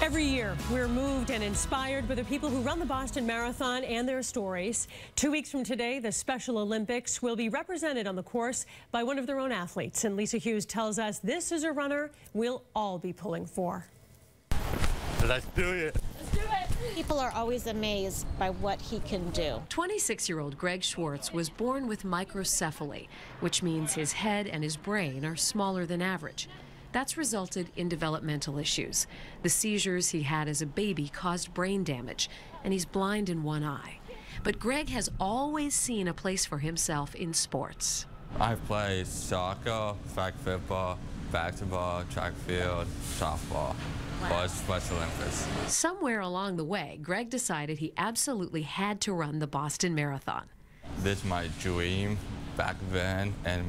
Every year, we're moved and inspired by the people who run the Boston Marathon and their stories. 2 weeks from today, the Special Olympics will be represented on the course by one of their own athletes. And Lisa Hughes tells us this is a runner we'll all be pulling for. Let's do it. Let's do it. People are always amazed by what he can do. 26-year-old Greg Schwartz was born with microcephaly, which means his head and his brain are smaller than average. That's resulted in developmental issues. The seizures he had as a baby caused brain damage, and he's blind in one eye. But Greg has always seen a place for himself in sports. I've played soccer, flag football, basketball, track field, softball, or Special Olympics. Somewhere along the way, Greg decided he absolutely had to run the Boston Marathon. This is my dream back then, and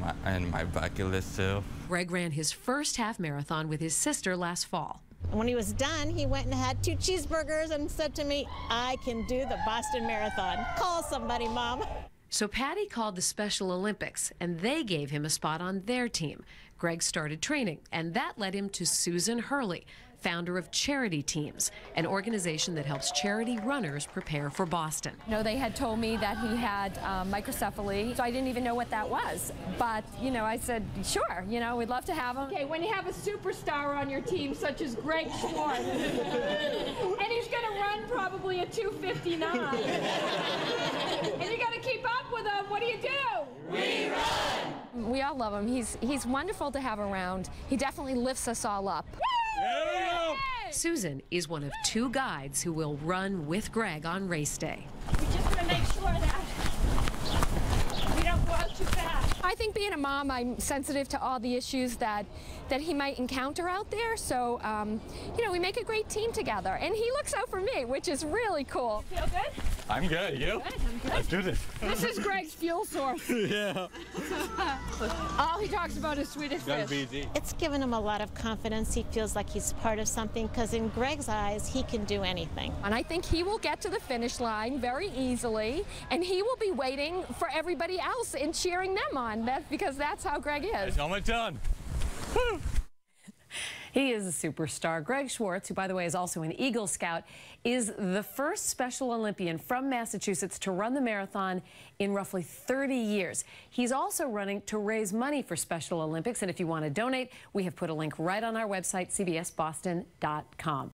my bucket list too. Greg ran his first half marathon with his sister last fall. When he was done, he went and had 2 cheeseburgers and said to me, "I can do the Boston Marathon. Call somebody, Mom." So Patty called the Special Olympics, and they gave him a spot on their team. Greg started training, and that led him to Susan Hurley, founder of Charity Teams, an organization that helps charity runners prepare for Boston. No, they had told me that he had microcephaly, so I didn't even know what that was. But, you know, I said, sure, you know, we'd love to have him. Okay, when you have a superstar on your team, such as Greg Schwartz, and he's going to run probably a 2:59, and you got to keep up with him, what do you do? We run! We all love him. He's wonderful to have around. He definitely lifts us all up. Susan is one of 2 guides who will run with Greg on race day. We just want to make sure that we don't go out too fast. I think being a mom, I'm sensitive to all the issues that he might encounter out there. So, you know, we make a great team together. And he looks out for me, which is really cool. Feel good? I'm good. You? Good, I'm good. Let's do this. This is Greg's fuel source. Yeah. All he talks about is Swedish fish. WBZ. It's given him a lot of confidence. He feels like he's part of something because in Greg's eyes, he can do anything. And I think he will get to the finish line very easily, and he will be waiting for everybody else and cheering them on, because that's how Greg is. It's almost done. Woo. He is a superstar. Greg Schwartz, who, by the way, is also an Eagle Scout, is the first Special Olympian from Massachusetts to run the marathon in roughly 30 years. He's also running to raise money for Special Olympics, and if you want to donate, we have put a link right on our website, cbsboston.com.